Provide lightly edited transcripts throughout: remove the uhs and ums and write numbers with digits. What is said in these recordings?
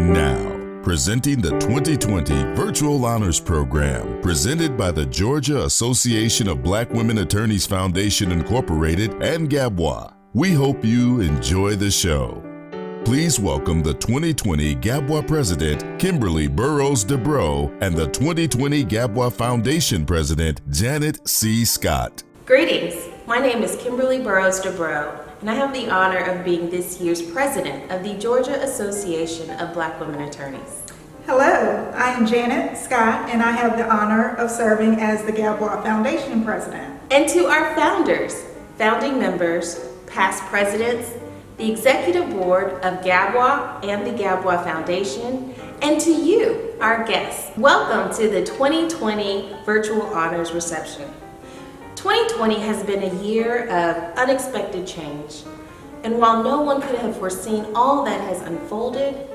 And now, presenting the 2020 Virtual Honors Program, presented by the Georgia Association of Black Women Attorneys Foundation Incorporated and GABWA. We hope you enjoy the show. Please welcome the 2020 GABWA President, Kimberly Burrows Dubrow, and the 2020 GABWA Foundation President, Janet C. Scott. Greetings. My name is Kimberly Burrows Dubrow, and I have the honor of being this year's president of the Georgia Association of Black Women Attorneys. Hello, I am Janet Scott, and I have the honor of serving as the GABWA Foundation President. And to our founders, founding members, past presidents, the Executive Board of GABWA and the GABWA Foundation, and to you, our guests, welcome to the 2020 Virtual Honors Reception. 2020 has been a year of unexpected change, and while no one could have foreseen all that has unfolded,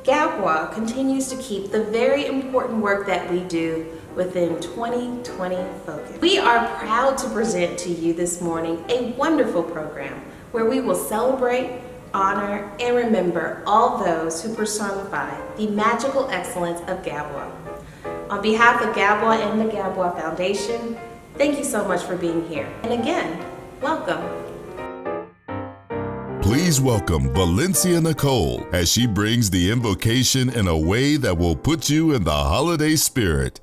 GABWA continues to keep the very important work that we do within 2020 focus. We are proud to present to you this morning a wonderful program where we will celebrate, honor, and remember all those who personify the magical excellence of GABWA. On behalf of GABWA and the GABWA Foundation, thank you so much for being here. And again, welcome. Please welcome Valencia Nicole as she brings the invocation in a way that will put you in the holiday spirit.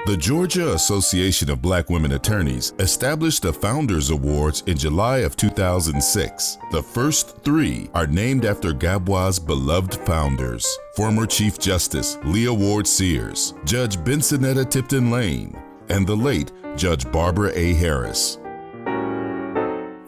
The Georgia Association of Black Women Attorneys established the Founders Awards in July of 2006. The first three are named after GABWA's beloved founders, former Chief Justice Leah Ward Sears, Judge Bensonetta Tipton Lane, and the late Judge Barbara A. Harris.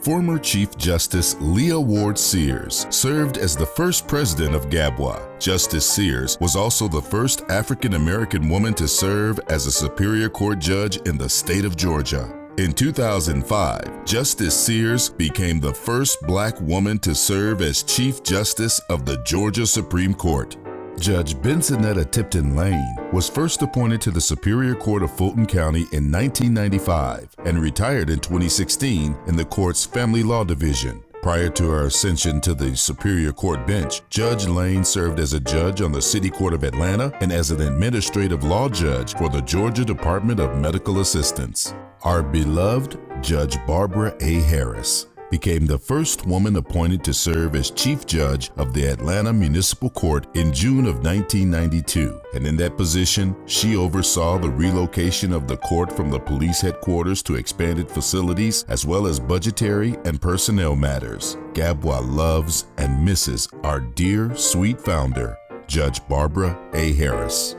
Former Chief Justice Leah Ward Sears served as the first president of GABWA. Justice Sears was also the first African-American woman to serve as a Superior Court judge in the state of Georgia. In 2005, Justice Sears became the first Black woman to serve as Chief Justice of the Georgia Supreme Court. Judge Bensonetta Tipton Lane was first appointed to the Superior Court of Fulton County in 1995 and retired in 2016 in the court's Family Law Division. Prior to her ascension to the Superior Court bench, Judge Lane served as a judge on the City Court of Atlanta and as an administrative law judge for the Georgia Department of Medical Assistance. Our beloved Judge Barbara A. Harris became the first woman appointed to serve as Chief Judge of the Atlanta Municipal Court in June of 1992. And in that position, she oversaw the relocation of the court from the police headquarters to expanded facilities, as well as budgetary and personnel matters. GABWA loves and misses our dear, sweet founder, Judge Barbara A. Harris.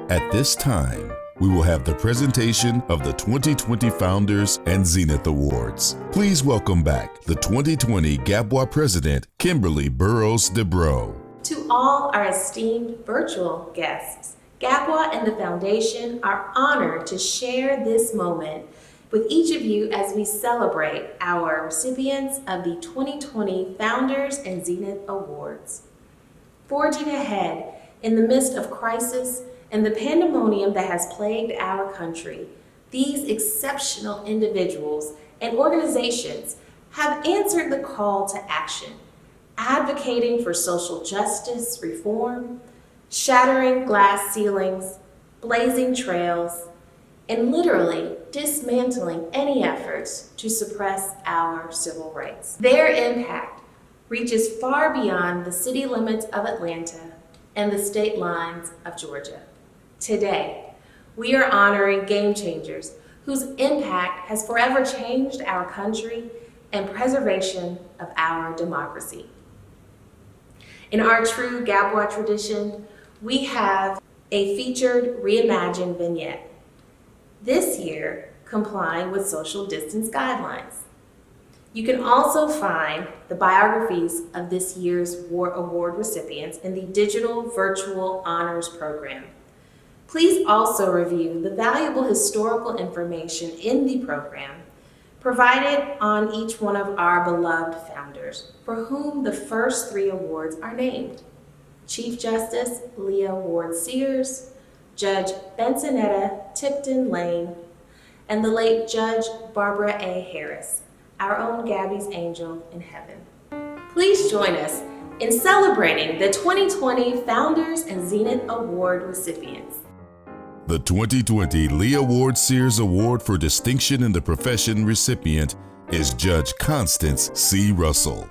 At this time, we will have the presentation of the 2020 Founders and Zenith Awards. Please welcome back the 2020 GABWA President, Kimberly Burrows DeBro. To all our esteemed virtual guests, GABWA and the Foundation are honored to share this moment with each of you as we celebrate our recipients of the 2020 Founders and Zenith Awards. Forging ahead in the midst of crisis and the pandemonium that has plagued our country, these exceptional individuals and organizations have answered the call to action, advocating for social justice reform, shattering glass ceilings, blazing trails, and literally dismantling any efforts to suppress our civil rights. Their impact reaches far beyond the city limits of Atlanta and the state lines of Georgia. Today, we are honoring game changers whose impact has forever changed our country and preservation of our democracy. In our true GABWA tradition, we have a featured reimagined vignette, this year complying with social distance guidelines. You can also find the biographies of this year's award recipients in the digital virtual honors program. Please also review the valuable historical information in the program provided on each one of our beloved founders, for whom the first 3 awards are named: Chief Justice Leah Ward Sears, Judge Bensonetta Tipton Lane, and the late Judge Barbara A. Harris, our own Gabby's angel in heaven. Please join us in celebrating the 2020 Founders and Zenith Award recipients. The 2020 Leah Ward Sears Award for Distinction in the Profession recipient is Judge Constance C. Russell.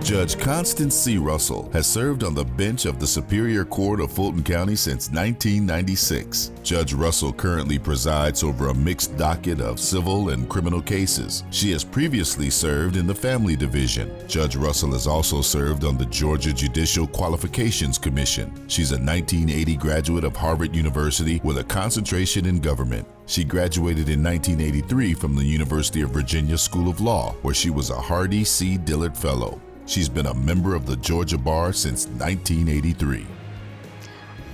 Judge Constance C. Russell has served on the bench of the Superior Court of Fulton County since 1996. Judge Russell currently presides over a mixed docket of civil and criminal cases. She has previously served in the Family Division. Judge Russell has also served on the Georgia Judicial Qualifications Commission. She's a 1980 graduate of Harvard University with a concentration in government. She graduated in 1983 from the University of Virginia School of Law, where she was a Hardy C. Dillard Fellow. She's been a member of the Georgia Bar since 1983.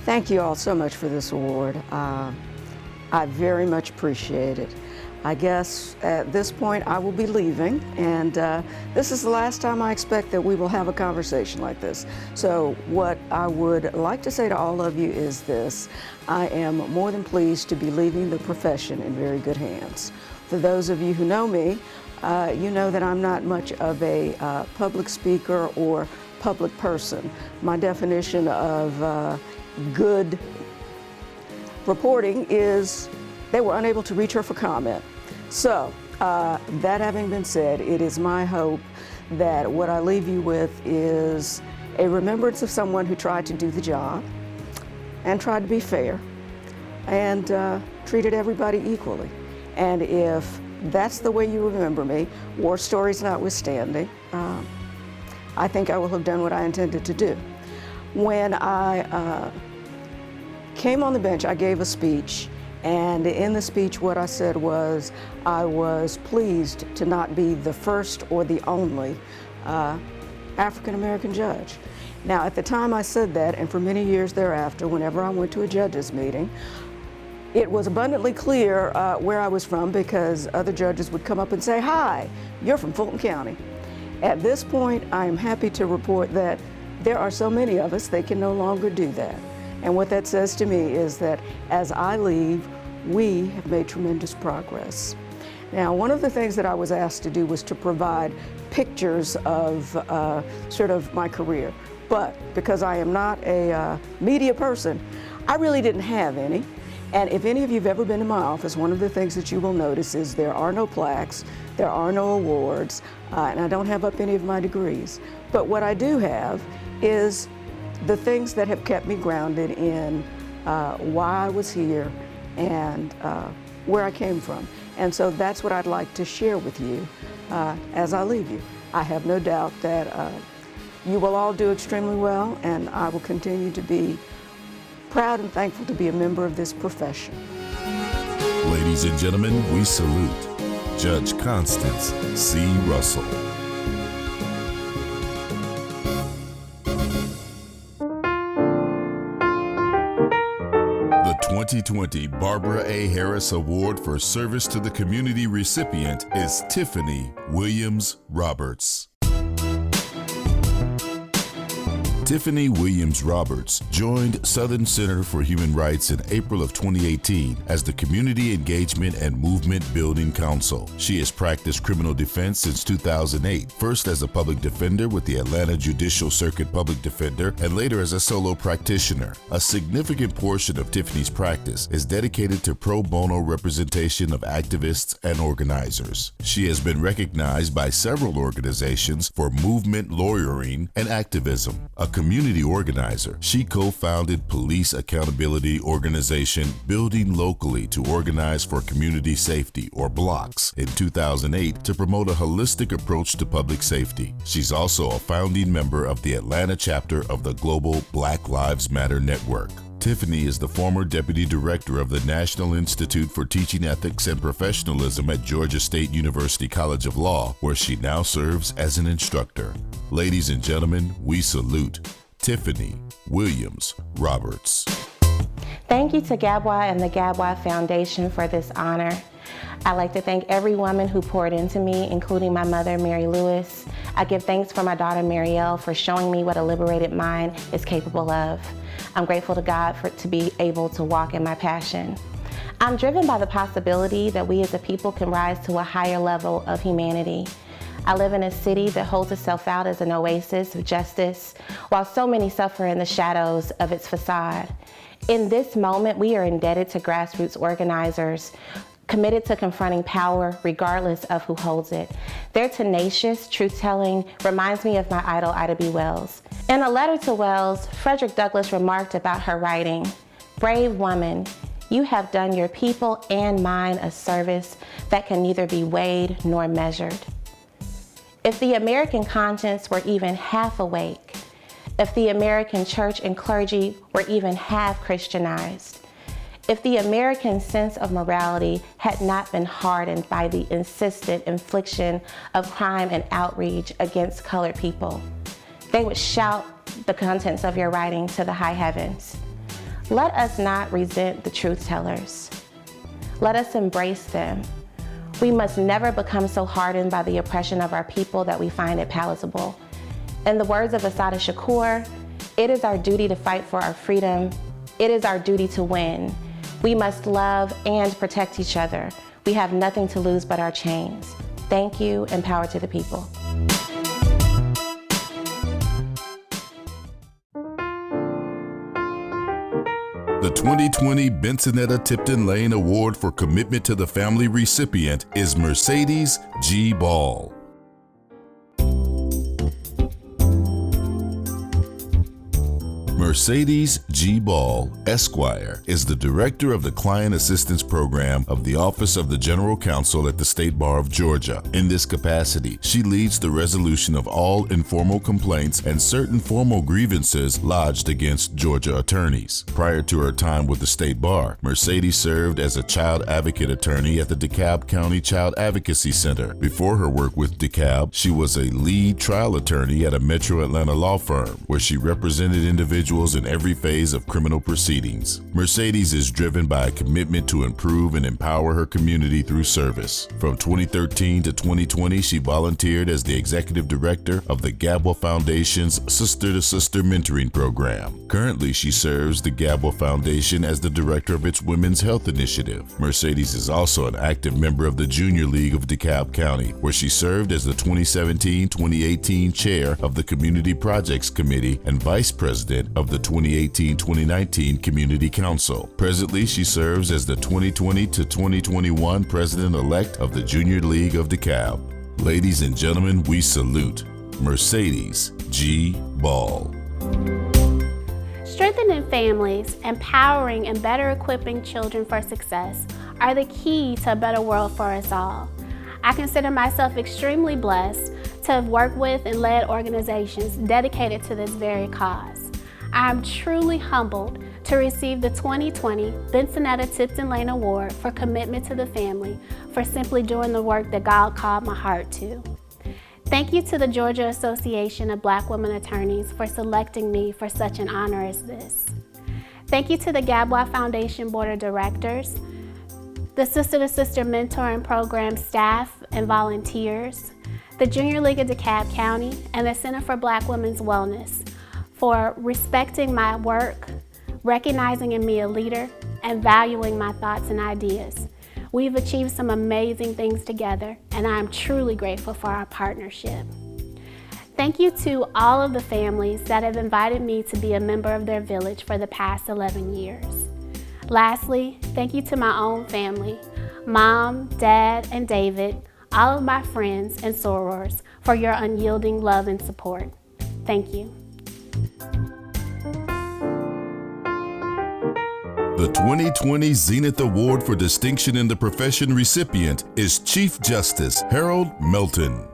Thank you all so much for this award. I very much appreciate it. I guess at this point I will be leaving, and this is the last time I expect that we will have a conversation like this. So what I would like to say to all of you is this: I am more than pleased to be leaving the profession in very good hands. For those of you who know me, you know that I'm not much of a public speaker or public person. My definition of good reporting is they were unable to reach her for comment. So that having been said, it is my hope that what I leave you with is a remembrance of someone who tried to do the job and tried to be fair and treated everybody equally. And if that's the way you remember me, war stories notwithstanding, I think I will have done what I intended to do. When I came on the bench, I gave a speech, and in the speech what I said was I was pleased to not be the first or the only African-American judge. Now, at the time I said that, and for many years thereafter, whenever I went to a judges meeting, it was abundantly clear where I was from, because other judges would come up and say, "Hi, you're from Fulton County." At this point, I am happy to report that there are so many of us, they can no longer do that. And what that says to me is that as I leave, we have made tremendous progress. Now, one of the things that I was asked to do was to provide pictures of sort of my career. But because I am not a media person, I really didn't have any. And if any of you have ever been to my office, one of the things that you will notice is there are no plaques, there are no awards, and I don't have up any of my degrees. But what I do have is the things that have kept me grounded in why I was here and where I came from. And so that's what I'd like to share with you as I leave you. I have no doubt that you will all do extremely well, and I will continue to be proud and thankful to be a member of this profession. Ladies and gentlemen, we salute Judge Constance C. Russell. The 2020 Barbara A. Harris Award for Service to the Community recipient is Tiffany Williams Roberts. Tiffany Williams Roberts joined Southern Center for Human Rights in April of 2018 as the Community Engagement and Movement Building Council. She has practiced criminal defense since 2008, first as a public defender with the Atlanta Judicial Circuit Public Defender and later as a solo practitioner. A significant portion of Tiffany's practice is dedicated to pro bono representation of activists and organizers. She has been recognized by several organizations for movement lawyering and activism. A community organizer, she co-founded police accountability organization Building Locally to Organize for Community Safety, or BLOCKS, in 2008 to promote a holistic approach to public safety. She's also a founding member of the Atlanta chapter of the global Black Lives Matter network. Tiffany is the former deputy director of the National Institute for Teaching Ethics and Professionalism at Georgia State University College of Law, where she now serves as an instructor. Ladies and gentlemen, we salute Tiffany Williams Roberts. Thank you to GABWA and the GABWA Foundation for this honor. I'd like to thank every woman who poured into me, including my mother, Mary Lewis. I give thanks for my daughter, Marielle, for showing me what a liberated mind is capable of. I'm grateful to God to be able to walk in my passion. I'm driven by the possibility that we as a people can rise to a higher level of humanity. I live in a city that holds itself out as an oasis of justice, while so many suffer in the shadows of its facade. In this moment, we are indebted to grassroots organizers committed to confronting power regardless of who holds it. Their tenacious truth-telling reminds me of my idol, Ida B. Wells. In a letter to Wells, Frederick Douglass remarked about her writing, "Brave woman, you have done your people and mine a service that can neither be weighed nor measured." If the American conscience were even half awake, if the American church and clergy were even half Christianized, if the American sense of morality had not been hardened by the insistent infliction of crime and outrage against colored people, they would shout the contents of your writing to the high heavens. Let us not resent the truth tellers. Let us embrace them. We must never become so hardened by the oppression of our people that we find it palatable. In the words of Assata Shakur, it is our duty to fight for our freedom. It is our duty to win. We must love and protect each other. We have nothing to lose but our chains. Thank you, and power to the people. The 2020 Bensonetta Tipton Lane Award for Commitment to the Family recipient is Mercedes G. Ball. Mercedes G. Ball, Esquire, is the director of the Client Assistance Program of the Office of the General Counsel at the State Bar of Georgia. In this capacity, she leads the resolution of all informal complaints and certain formal grievances lodged against Georgia attorneys. Prior to her time with the State Bar, Mercedes served as a child advocate attorney at the DeKalb County Child Advocacy Center. Before her work with DeKalb, she was a lead trial attorney at a Metro Atlanta law firm, where she represented individuals individuals in every phase of criminal proceedings. Mercedes is driven by a commitment to improve and empower her community through service. From 2013 to 2020, she volunteered as the executive director of the GABWA Foundation's Sister to Sister Mentoring Program. Currently, she serves the GABWA Foundation as the director of its Women's Health Initiative. Mercedes is also an active member of the Junior League of DeKalb County, where she served as the 2017-2018 chair of the Community Projects Committee and vice president of the 2018-2019 Community Council. Presently, she serves as the 2020 to 2021 president-elect of the Junior League of DeKalb. Ladies and gentlemen, we salute Mercedes G. Ball. Strengthening families, empowering and better equipping children for success are the key to a better world for us all. I consider myself extremely blessed to have worked with and led organizations dedicated to this very cause. I am truly humbled to receive the 2020 Bensonetta-Tipton Lane Award for commitment to the family for simply doing the work that God called my heart to. Thank you to the Georgia Association of Black Women Attorneys for selecting me for such an honor as this. Thank you to the GABWA Foundation Board of Directors, the Sister to Sister Mentoring Program staff and volunteers, the Junior League of DeKalb County, and the Center for Black Women's Wellness for respecting my work, recognizing in me a leader, and valuing my thoughts and ideas. We've achieved some amazing things together, and I'm truly grateful for our partnership. Thank you to all of the families that have invited me to be a member of their village for the past 11 years. Lastly, thank you to my own family, Mom, Dad, and David, all of my friends and sorors for your unyielding love and support. Thank you. The 2020 Zenith Award for Distinction in the Profession recipient is Chief Justice Harold Melton.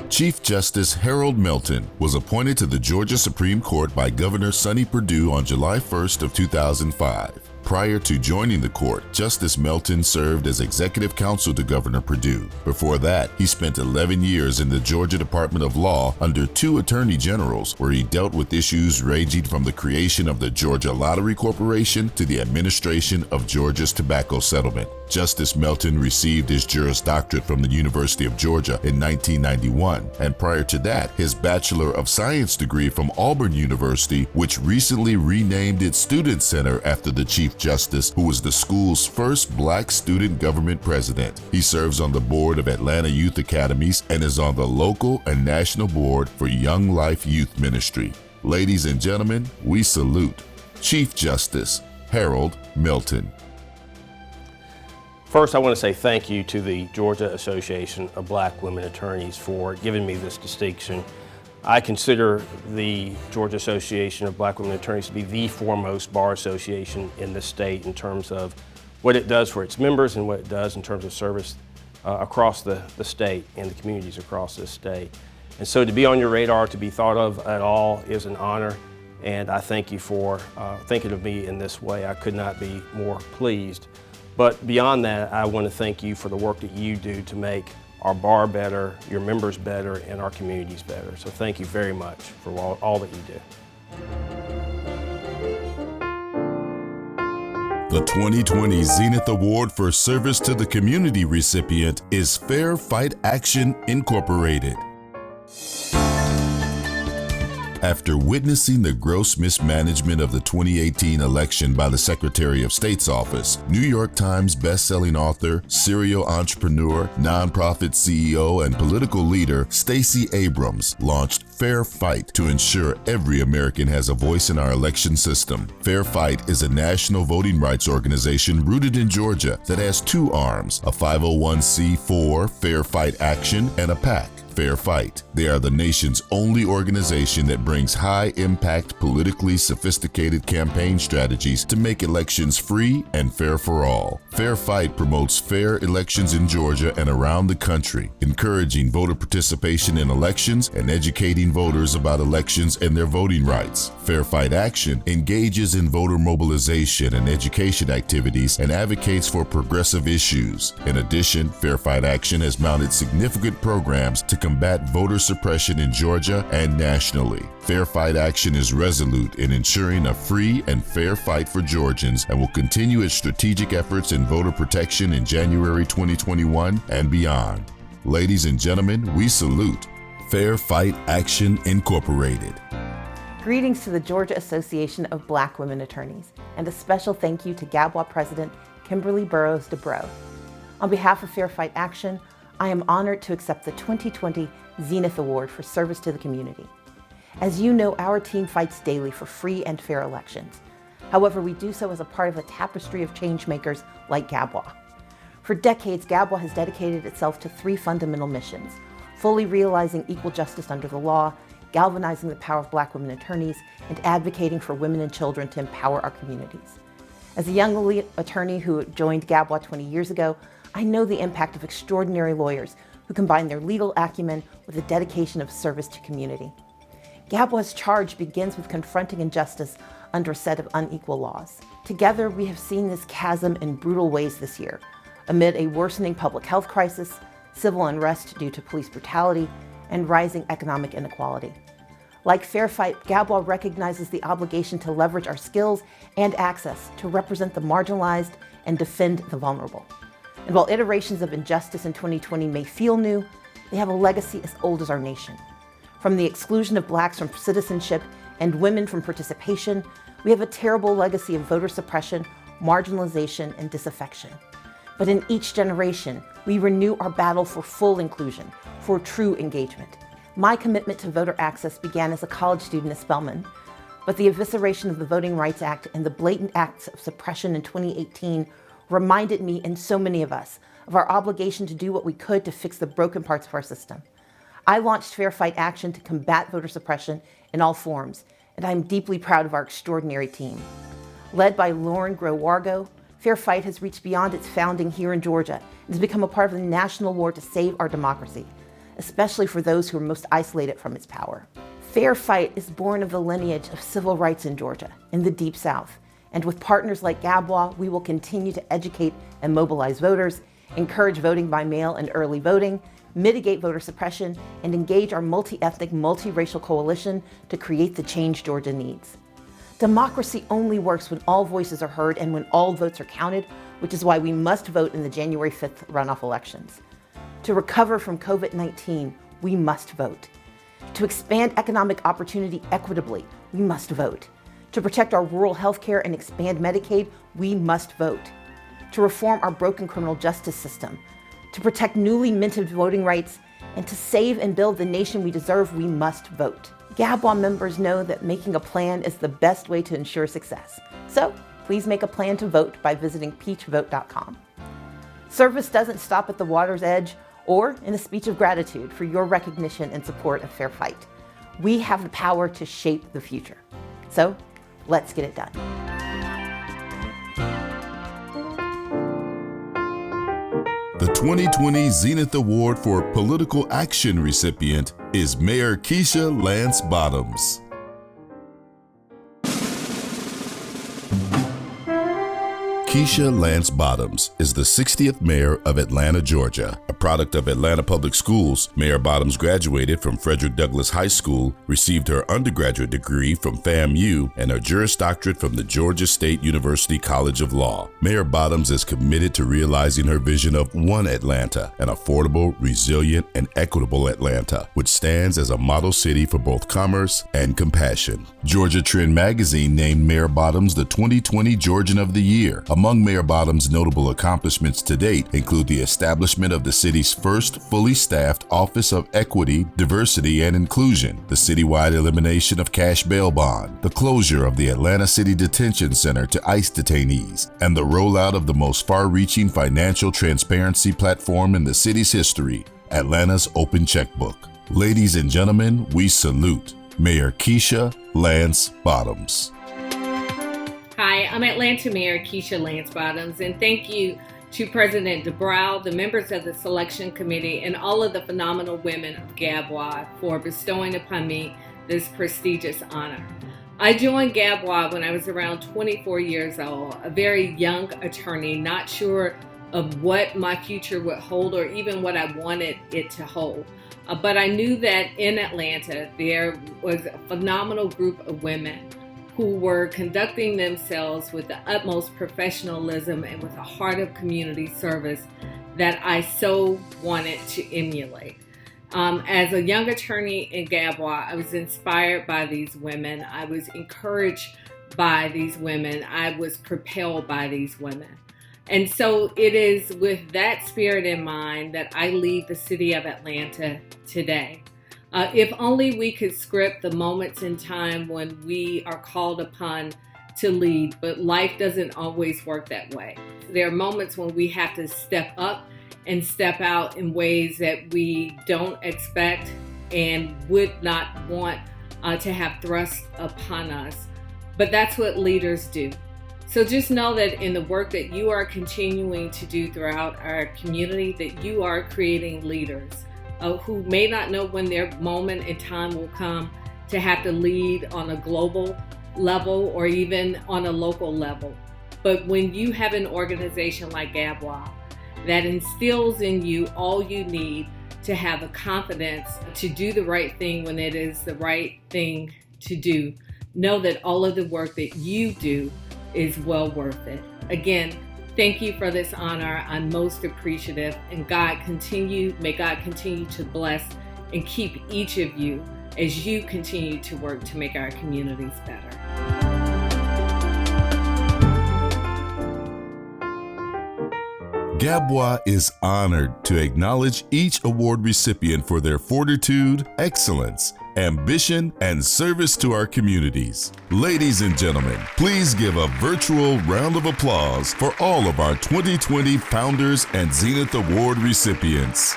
Chief Justice Harold Melton was appointed to the Georgia Supreme Court by Governor Sonny Perdue on July 1st of 2005. Prior to joining the court, Justice Melton served as executive counsel to Governor Perdue. Before that, he spent 11 years in the Georgia Department of Law under 2 attorney generals, where he dealt with issues ranging from the creation of the Georgia Lottery Corporation to the administration of Georgia's tobacco settlement. Justice Melton received his Juris Doctorate from the University of Georgia in 1991, and prior to that, his Bachelor of Science degree from Auburn University, which recently renamed its Student Center after the Chief Justice, who was the school's first Black student government president. He serves on the board of Atlanta Youth Academies and is on the local and national board for Young Life Youth Ministry. Ladies and gentlemen, we salute Chief Justice Harold Melton. First, I want to say thank you to the Georgia Association of Black Women Attorneys for giving me this distinction. I consider the Georgia Association of Black Women Attorneys to be the foremost bar association in the state in terms of what it does for its members and what it does in terms of service across the state and the communities across this state. And so to be on your radar, to be thought of at all is an honor, and I thank you for thinking of me in this way. I could not be more pleased. But beyond that, I want to thank you for the work that you do to make our bar better, your members better, and our communities better. So thank you very much for all that you do. The 2020 Zenith Award for Service to the Community recipient is Fair Fight Action Incorporated. After witnessing the gross mismanagement of the 2018 election by the Secretary of State's office, New York Times best-selling author, serial entrepreneur, nonprofit CEO, and political leader Stacey Abrams launched Fair Fight to ensure every American has a voice in our election system. Fair Fight is a national voting rights organization rooted in Georgia that has 2 arms, a 501c4 Fair Fight Action and a PAC. Fair Fight. They are the nation's only organization that brings high-impact, politically sophisticated campaign strategies to make elections free and fair for all. Fair Fight promotes fair elections in Georgia and around the country, encouraging voter participation in elections and educating voters about elections and their voting rights. Fair Fight Action engages in voter mobilization and education activities and advocates for progressive issues. In addition, Fair Fight Action has mounted significant programs to combat voter suppression in Georgia and nationally. Fair Fight Action is resolute in ensuring a free and fair fight for Georgians and will continue its strategic efforts in voter protection in January 2021 and beyond. Ladies and gentlemen, we salute Fair Fight Action Incorporated. Greetings to the Georgia Association of Black Women Attorneys, and a special thank you to GABWA President Kimberly Burrows DeBrow. On behalf of Fair Fight Action, I am honored to accept the 2020 Zenith Award for service to the community. As you know, our team fights daily for free and fair elections. However, we do so as a part of a tapestry of change makers like GABWA. For decades, GABWA has dedicated itself to three fundamental missions: fully realizing equal justice under the law, galvanizing the power of Black women attorneys, and advocating for women and children to empower our communities. As a young attorney who joined GABWA 20 years ago, I know the impact of extraordinary lawyers who combine their legal acumen with a dedication of service to community. GABWA's charge begins with confronting injustice under a set of unequal laws. Together, we have seen this chasm in brutal ways this year, amid a worsening public health crisis, civil unrest due to police brutality, and rising economic inequality. Like Fair Fight, GABWA recognizes the obligation to leverage our skills and access to represent the marginalized and defend the vulnerable. And while iterations of injustice in 2020 may feel new, they have a legacy as old as our nation. From the exclusion of Blacks from citizenship and women from participation, we have a terrible legacy of voter suppression, marginalization, and disaffection. But in each generation, we renew our battle for full inclusion, for true engagement. My commitment to voter access began as a college student at Spelman, but the evisceration of the Voting Rights Act and the blatant acts of suppression in 2018 reminded me and so many of us of our obligation to do what we could to fix the broken parts of our system. I launched Fair Fight Action to combat voter suppression in all forms, and I'm deeply proud of our extraordinary team. Led by Lauren Grow-Wargo, Fair Fight has reached beyond its founding here in Georgia and has become a part of the national war to save our democracy, especially for those who are most isolated from its power. Fair Fight is born of the lineage of civil rights in Georgia, in the Deep South, and with partners like GABWA, we will continue to educate and mobilize voters, encourage voting by mail and early voting, mitigate voter suppression, and engage our multi-ethnic, multiracial coalition to create the change Georgia needs. Democracy only works when all voices are heard and when all votes are counted, which is why we must vote in the January 5th runoff elections. To recover from COVID-19, we must vote. To expand economic opportunity equitably, we must vote. To protect our rural health care and expand Medicaid, we must vote. To reform our broken criminal justice system, to protect newly minted voting rights, and to save and build the nation we deserve, we must vote. GABWA members know that making a plan is the best way to ensure success. So please make a plan to vote by visiting peachvote.com. Service doesn't stop at the water's edge or in a speech of gratitude for your recognition and support of Fair Fight. We have the power to shape the future. So let's get it done. The 2020 Zenith Award for Political Action recipient is Mayor Keisha Lance Bottoms. Keisha Lance Bottoms is the 60th mayor of Atlanta, Georgia. A product of Atlanta Public Schools, Mayor Bottoms graduated from Frederick Douglass High School, received her undergraduate degree from FAMU, and her Juris Doctorate from the Georgia State University College of Law. Mayor Bottoms is committed to realizing her vision of one Atlanta, an affordable, resilient, and equitable Atlanta, which stands as a model city for both commerce and compassion. Georgia Trend magazine named Mayor Bottoms the 2020 Georgian of the Year. Among Mayor Bottoms' notable accomplishments to date include the establishment of the city's first fully staffed Office of Equity, Diversity, and Inclusion, the citywide elimination of cash bail bond, the closure of the Atlanta City Detention Center to ICE detainees, and the rollout of the most far-reaching financial transparency platform in the city's history, Atlanta's Open Checkbook. Ladies and gentlemen, we salute Mayor Keisha Lance Bottoms. Hi, I'm Atlanta Mayor Keisha Lance Bottoms, and thank you to President DeBrow, the members of the selection committee, and all of the phenomenal women of GABWA for bestowing upon me this prestigious honor. I joined GABWA when I was around 24 years old, a very young attorney, not sure of what my future would hold or even what I wanted it to hold. But I knew that in Atlanta, there was a phenomenal group of women who were conducting themselves with the utmost professionalism and with a heart of community service that I so wanted to emulate. As a young attorney in GABWA, I was inspired by these women. I was encouraged by these women. I was propelled by these women. And so it is with that spirit in mind that I lead the city of Atlanta today. If only we could script the moments in time when we are called upon to lead, but life doesn't always work that way. There are moments when we have to step up and step out in ways that we don't expect and would not want to have thrust upon us. But that's what leaders do. So just know that in the work that you are continuing to do throughout our community, that you are creating leaders who may not know when their moment in time will come to have to lead on a global level or even on a local level. But when you have an organization like GABWA that instills in you all you need to have the confidence to do the right thing when it is the right thing to do, know that all of the work that you do is well worth it. Again, thank you for this honor. I'm most appreciative, and may God continue to bless and keep each of you as you continue to work to make our communities better. GABWA is honored to acknowledge each award recipient for their fortitude, excellence, ambition, and service to our communities. Ladies and gentlemen, please give a virtual round of applause for all of our 2020 Founders and Zenith Award recipients.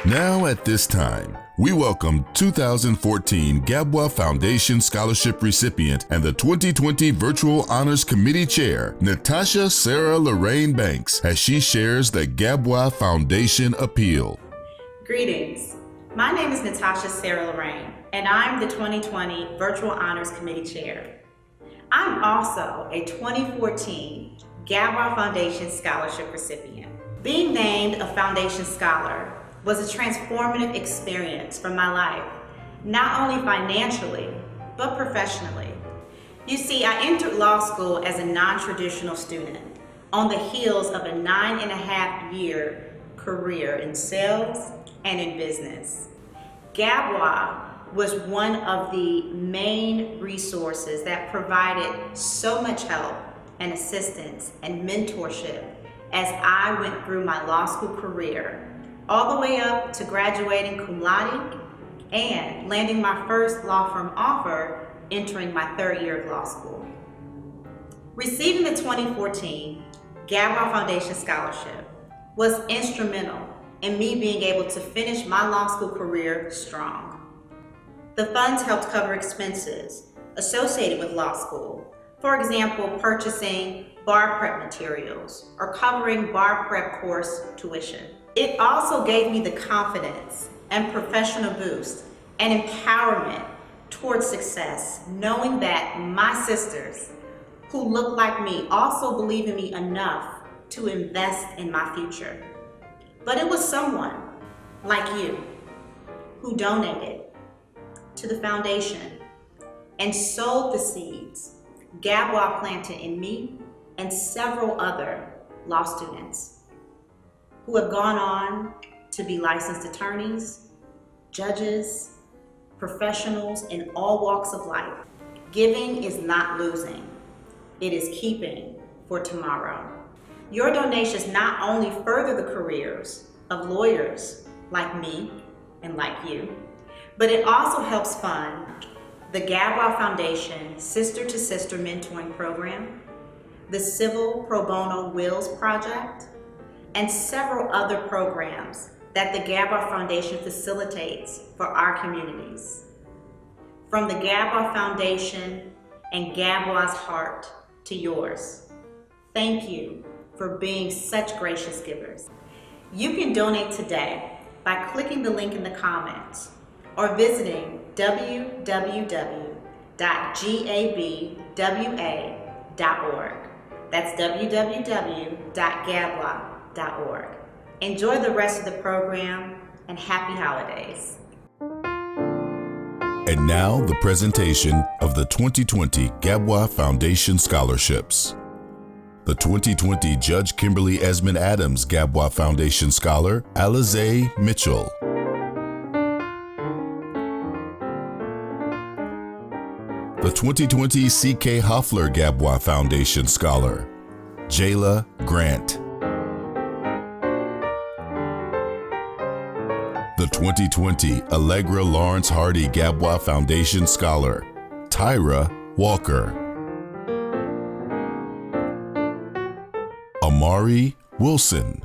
Now at this time, we welcome 2014 GABWA Foundation Scholarship recipient and the 2020 Virtual Honors Committee Chair, Natasha Sarah Lorraine Banks, as she shares the GABWA Foundation appeal. Greetings. My name is Natasha Sarah Lorraine, and I'm the 2020 Virtual Honors Committee Chair. I'm also a 2014 GABWA Foundation Scholarship recipient. Being named a Foundation Scholar was a transformative experience for my life, not only financially, but professionally. You see, I entered law school as a non-traditional student on the heels of a 9.5-year career in sales and in business. GABWA was one of the main resources that provided so much help and assistance and mentorship as I went through my law school career, all the way up to graduating cum laude and landing my first law firm offer entering my 3rd year of law school. Receiving the 2014 GABWA Foundation Scholarship was instrumental in me being able to finish my law school career strong. The funds helped cover expenses associated with law school, for example, purchasing bar prep materials or covering bar prep course tuition. It also gave me the confidence and professional boost and empowerment towards success, knowing that my sisters who look like me also believe in me enough to invest in my future. But it was someone like you who donated to the foundation and sowed the seeds GABWA planted in me and several other law students who have gone on to be licensed attorneys, judges, professionals in all walks of life. Giving is not losing, it is keeping for tomorrow. Your donations not only further the careers of lawyers like me and like you, but it also helps fund the GABWA Foundation Sister to Sister Mentoring Program, the Civil Pro Bono Wills Project, and several other programs that the GABWA Foundation facilitates for our communities. From the GABWA Foundation and GABWA's heart to yours, thank you for being such gracious givers. You can donate today by clicking the link in the comments or visiting www.gabwa.org. www.gabwa.org. That's www.gabwa.org. Enjoy the rest of the program and happy holidays. And now the presentation of the 2020 GABWA Foundation Scholarships. The 2020 Judge Kimberly Esmond Adams GABWA Foundation Scholar, Alize Mitchell. The 2020 C.K. Hoffler GABWA Foundation Scholar, Jayla Grant. The 2020 Allegra Lawrence Hardy GABWA Foundation Scholar, Tyra Walker. Amari Wilson.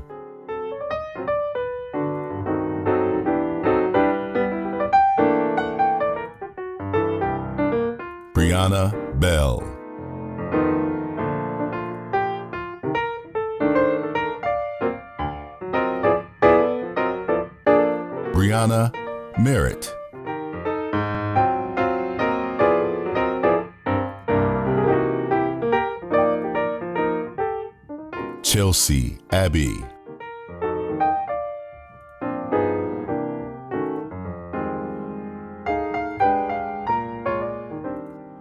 Brianna Bell. Brianna Merritt. Chelsea Abbey.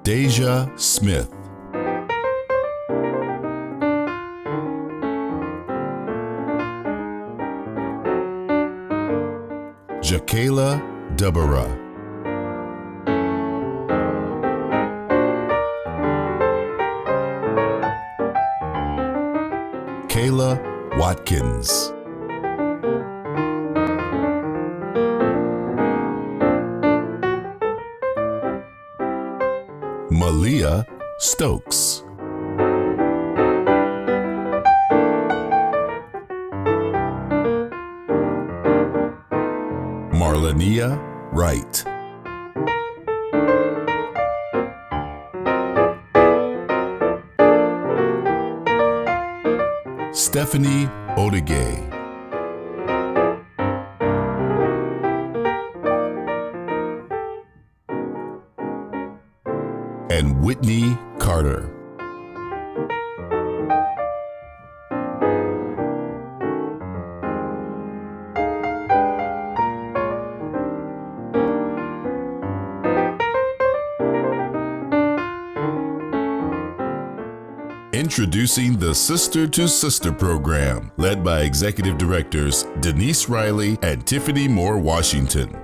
Deja Smith. Jakayla Deborah. Kayla Watkins. Malia Stokes. Marlenia Wright. Stephanie Odigay. And Whitney Carter. Introducing the Sister to Sister program, led by Executive Directors Denise Riley and Tiffany Moore Washington.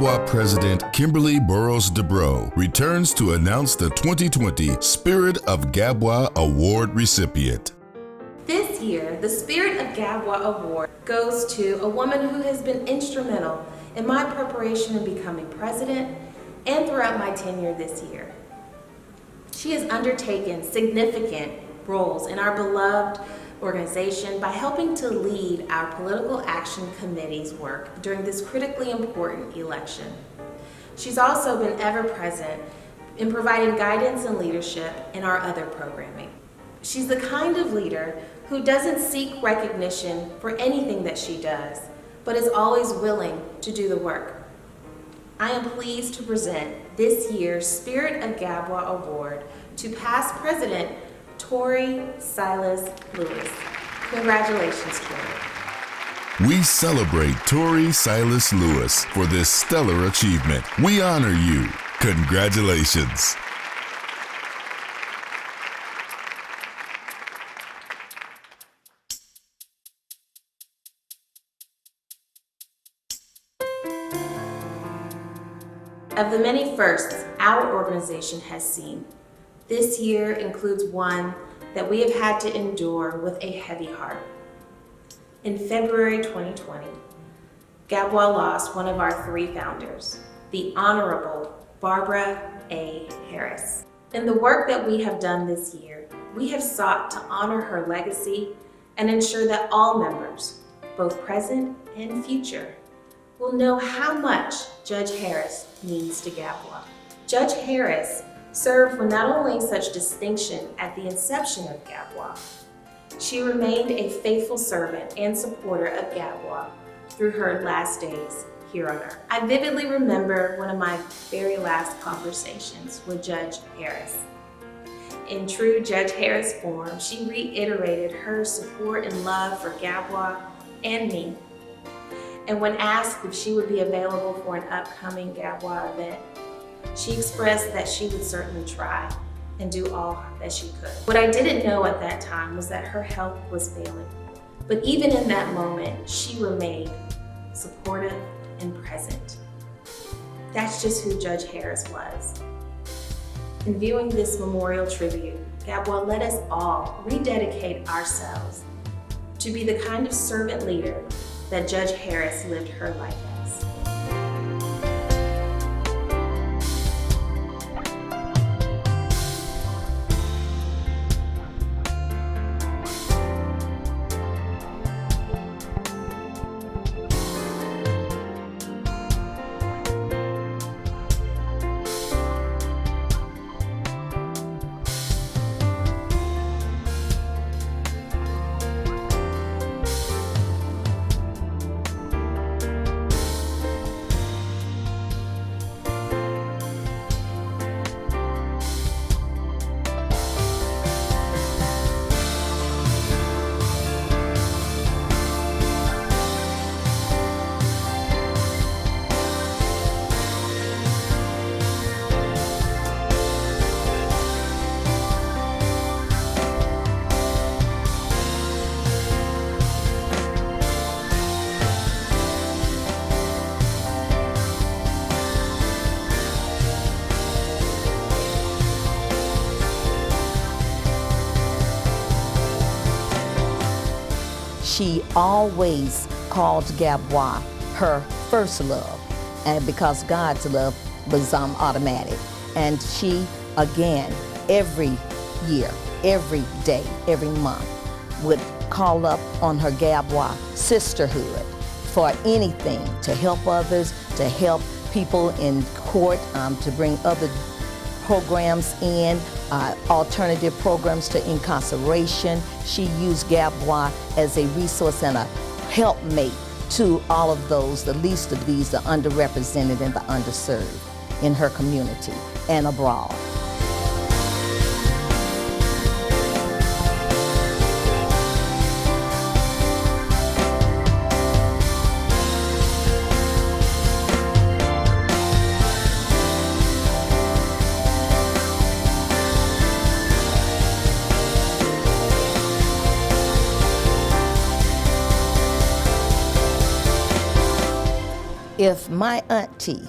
GABWA President Kimberly Burrows-Dubrow returns to announce the 2020 Spirit of GABWA Award recipient. This year, the Spirit of GABWA Award goes to a woman who has been instrumental in my preparation in becoming president and throughout my tenure this year. She has undertaken significant roles in our beloved organization by helping to lead our political action committee's work during this critically important election. She's also been ever present in providing guidance and leadership in our other programming. She's the kind of leader who doesn't seek recognition for anything that she does, but is always willing to do the work. I am pleased to present this year's Spirit of GABWA Award to past President Tori Silas Lewis. Congratulations, Tori. We celebrate Tori Silas Lewis for this stellar achievement. We honor you. Congratulations. Of the many firsts our organization has seen, this year includes one that we have had to endure with a heavy heart. In February 2020, GABWA lost one of our three founders, the Honorable Barbara A. Harris. In the work that we have done this year, we have sought to honor her legacy and ensure that all members, both present and future, will know how much Judge Harris means to GABWA. Judge Harris served with not only such distinction at the inception of GABWA, she remained a faithful servant and supporter of GABWA through her last days here on earth. I vividly remember one of my very last conversations with Judge Harris. In true Judge Harris form, she reiterated her support and love for GABWA and me. And when asked if she would be available for an upcoming GABWA event, she expressed that she would certainly try and do all that she could. What I didn't know at that time was that her health was failing. But even in that moment, she remained supportive and present. That's just who Judge Harris was. In viewing this memorial tribute, GABWA let us all rededicate ourselves to be the kind of servant leader that Judge Harris lived her life as. She always called GABWA her first love, and because God's love was automatic. And she, again, every year, every day, every month, would call up on her GABWA sisterhood for anything, to help others, to help people in court, to bring other programs in, alternative programs to incarceration. She used GABWA as a resource and a helpmate to all of those, the least of these, the underrepresented and the underserved in her community and abroad. If my auntie,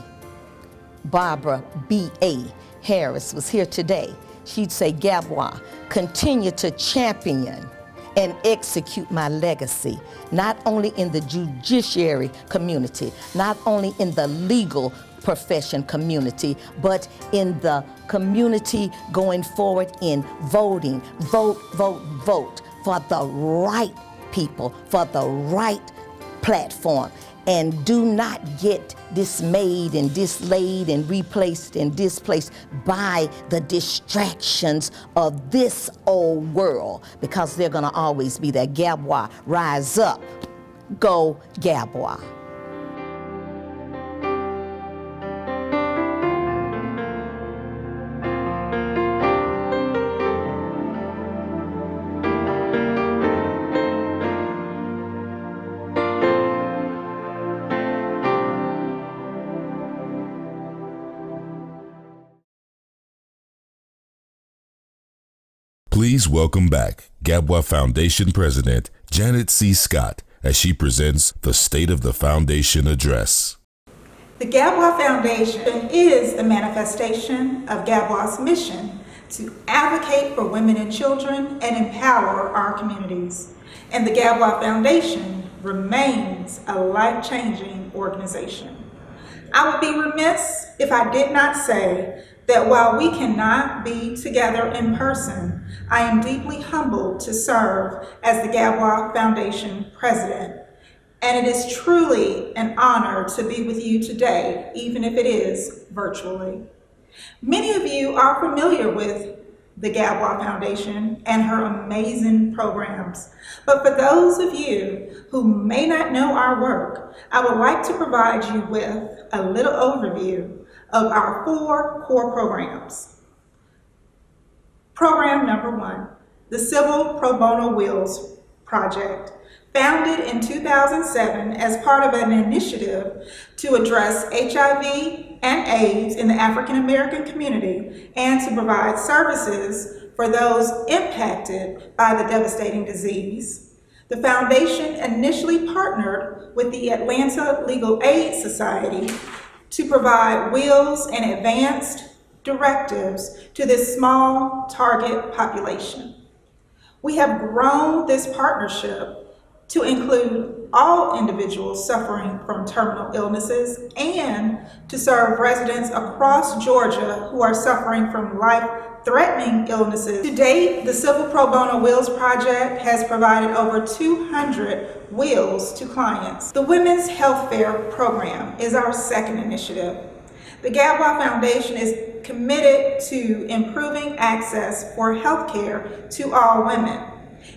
Barbara B.A. Harris, was here today, she'd say, GABWA, continue to champion and execute my legacy, not only in the judiciary community, not only in the legal profession community, but in the community going forward in voting. Vote, vote, vote for the right people, for the right platform. And do not get dismayed and dislayed and replaced and displaced by the distractions of this old world, because they're gonna always be there. GABWA, rise up, go GABWA. Please welcome back GABWA Foundation President Janet C. Scott as she presents the State of the Foundation Address. The GABWA Foundation is the manifestation of GABWA's mission to advocate for women and children and empower our communities. And the GABWA Foundation remains a life-changing organization. I would be remiss if I did not say that while we cannot be together in person, I am deeply humbled to serve as the GABWA Foundation President. And it is truly an honor to be with you today, even if it is virtually. Many of you are familiar with the GABWA Foundation and her amazing programs. But for those of you who may not know our work, I would like to provide you with a little overview of our 4 core programs. Program number 1, the Civil Pro Bono Wheels Project, founded in 2007 as part of an initiative to address HIV and AIDS in the African American community and to provide services for those impacted by the devastating disease. The foundation initially partnered with the Atlanta Legal Aid Society to provide wheels and advanced directives to this small target population. We have grown this partnership to include all individuals suffering from terminal illnesses and to serve residents across Georgia who are suffering from life-threatening illnesses. To date, the Civil Pro Bono Wheels Project has provided over 200 wheels to clients. The Women's Health Fair Program is our second initiative. The GABWA Foundation is committed to improving access for healthcare to all women.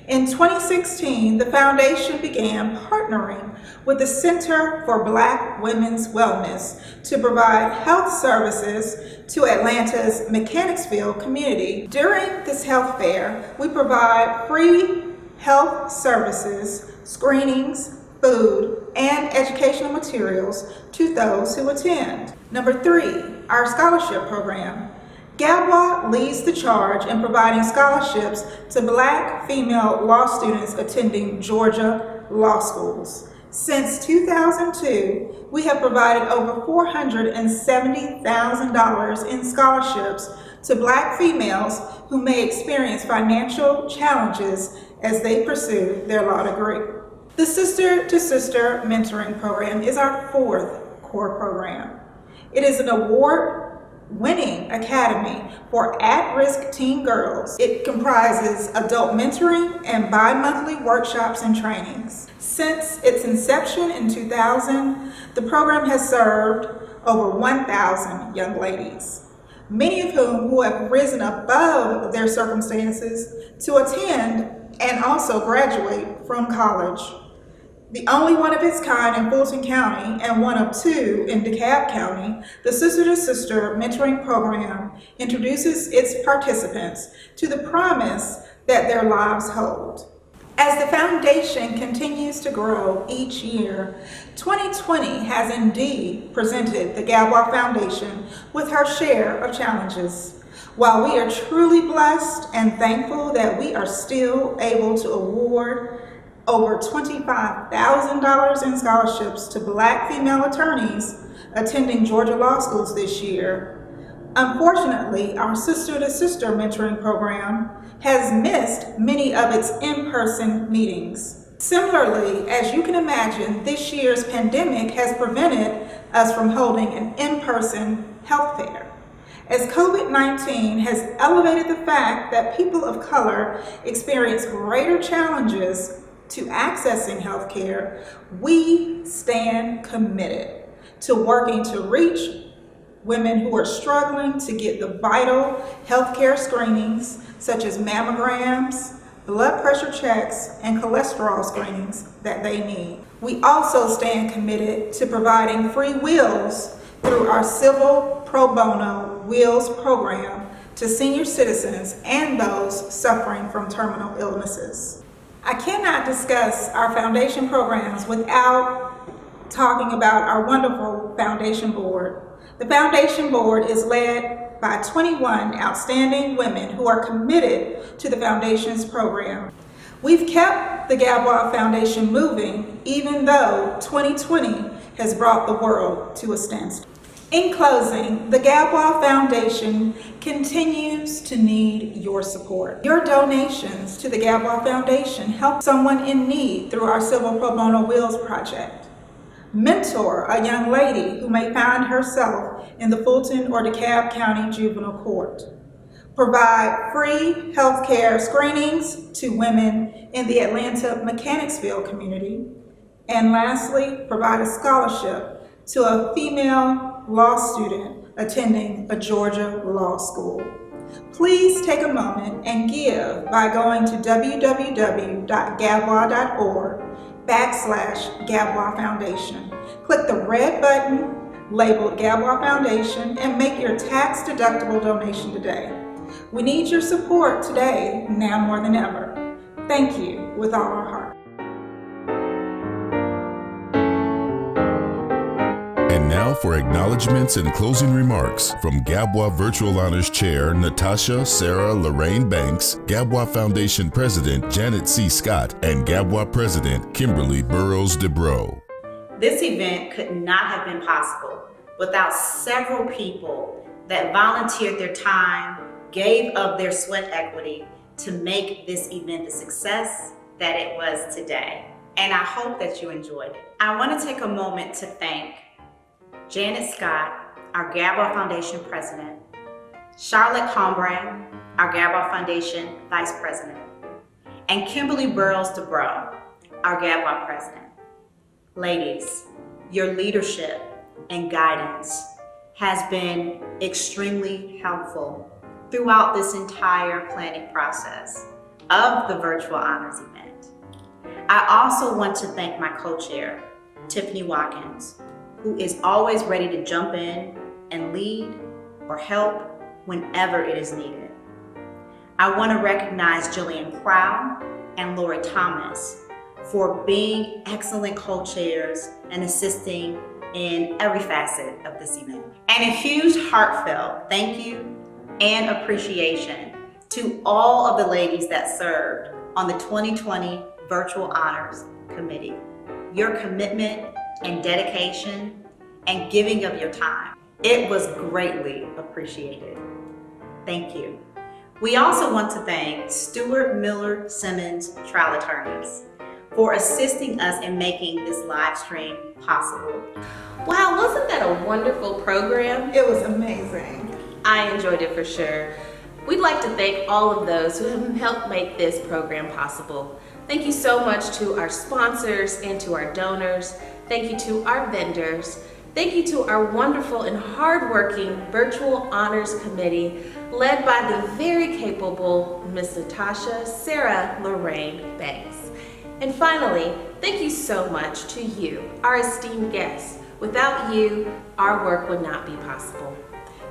In 2016, the foundation began partnering with the Center for Black Women's Wellness to provide health services to Atlanta's Mechanicsville community. During this health fair, we provide free health services, screenings, food, and educational materials to those who attend. Number 3, our scholarship program. GABWA leads the charge in providing scholarships to Black female law students attending Georgia law schools. Since 2002, we have provided over $470,000 in scholarships to Black females who may experience financial challenges as they pursue their law degree. The Sister to Sister Mentoring Program is our 4th core program. It is an award-winning academy for at-risk teen girls. It comprises adult mentoring and bi-monthly workshops and trainings. Since its inception in 2000, the program has served over 1,000 young ladies, many of whom have risen above their circumstances to attend and also graduate from college. The only one of its kind in Fulton County and one of 2 in DeKalb County, the Sister to Sister Mentoring Program introduces its participants to the promise that their lives hold. As the foundation continues to grow each year, 2020 has indeed presented the GABWA Foundation with her share of challenges. While we are truly blessed and thankful that we are still able to award over $25,000 in scholarships to Black female attorneys attending Georgia law schools this year. Unfortunately, our sister-to-sister mentoring program has missed many of its in-person meetings. Similarly, as you can imagine, this year's pandemic has prevented us from holding an in-person health fair. As COVID-19 has elevated the fact that people of color experience greater challenges to accessing health care, we stand committed to working to reach women who are struggling to get the vital healthcare screenings such as mammograms, blood pressure checks, and cholesterol screenings that they need. We also stand committed to providing free wills through our civil pro bono wills program to senior citizens and those suffering from terminal illnesses. I cannot discuss our foundation programs without talking about our wonderful foundation board. The foundation board is led by 21 outstanding women who are committed to the foundation's program. We've kept the GABWA Foundation moving even though 2020 has brought the world to a standstill. In closing, the GABWA Foundation continues to need your support. Your donations to the GABWA Foundation help someone in need through our Civil Pro Bono Wills Project. Mentor a young lady who may find herself in the Fulton or DeKalb County Juvenile Court. Provide free health care screenings to women in the Atlanta Mechanicsville community. And lastly, provide a scholarship to a female law student attending a Georgia law school. Please take a moment and give by going to www.gabwa.org/GABWA Foundation. Click the red button labeled GABWA Foundation and make your tax-deductible donation today. We need your support today, now more than ever. Thank you with all our heart. And now for acknowledgments and closing remarks from GABWA Virtual Honors Chair Natasha Sarah Lorraine Banks, GABWA Foundation President Janet C. Scott, and GABWA President Kimberly Burrows DeBrow. This event could not have been possible without several people that volunteered their time, gave of their sweat equity to make this event the success that it was today. And I hope that you enjoyed it. I want to take a moment to thank Janet Scott, our GABWA Foundation President, Charlotte Combrand, our GABWA Foundation Vice President, and Kimberly Burrows DeBrow, our GABWA President. Ladies, your leadership and guidance has been extremely helpful throughout this entire planning process of the virtual honors event. I also want to thank my co-chair, Tiffany Watkins, who is always ready to jump in and lead or help whenever it is needed. I want to recognize Jillian Crow and Lori Thomas for being excellent co-chairs and assisting in every facet of this event. And a huge heartfelt thank you and appreciation to all of the ladies that served on the 2020 Virtual Honors Committee. Your commitment and dedication and giving of your time, it was greatly appreciated. Thank you. We also want to thank Stewart Miller Simmons Trial Attorneys for assisting us in making this live stream possible. Wow, wasn't that a wonderful program? It was amazing. I enjoyed it for sure. We'd like to thank all of those who have helped make this program possible. Thank you so much to our sponsors and to our donors. Thank you to our vendors. Thank you to our wonderful and hardworking Virtual Honors Committee led by the very capable Miss Natasha Sarah Lorraine Banks. And finally, thank you so much to you, our esteemed guests. Without you, our work would not be possible.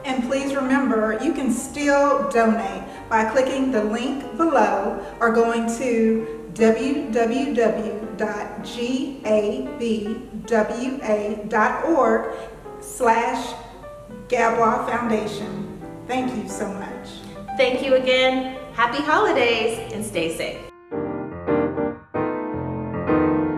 And please remember, you can still donate by clicking the link below or going to www.gabwa.org/GABWA Foundation. Thank you so much. Thank you again. Happy holidays and stay safe. you.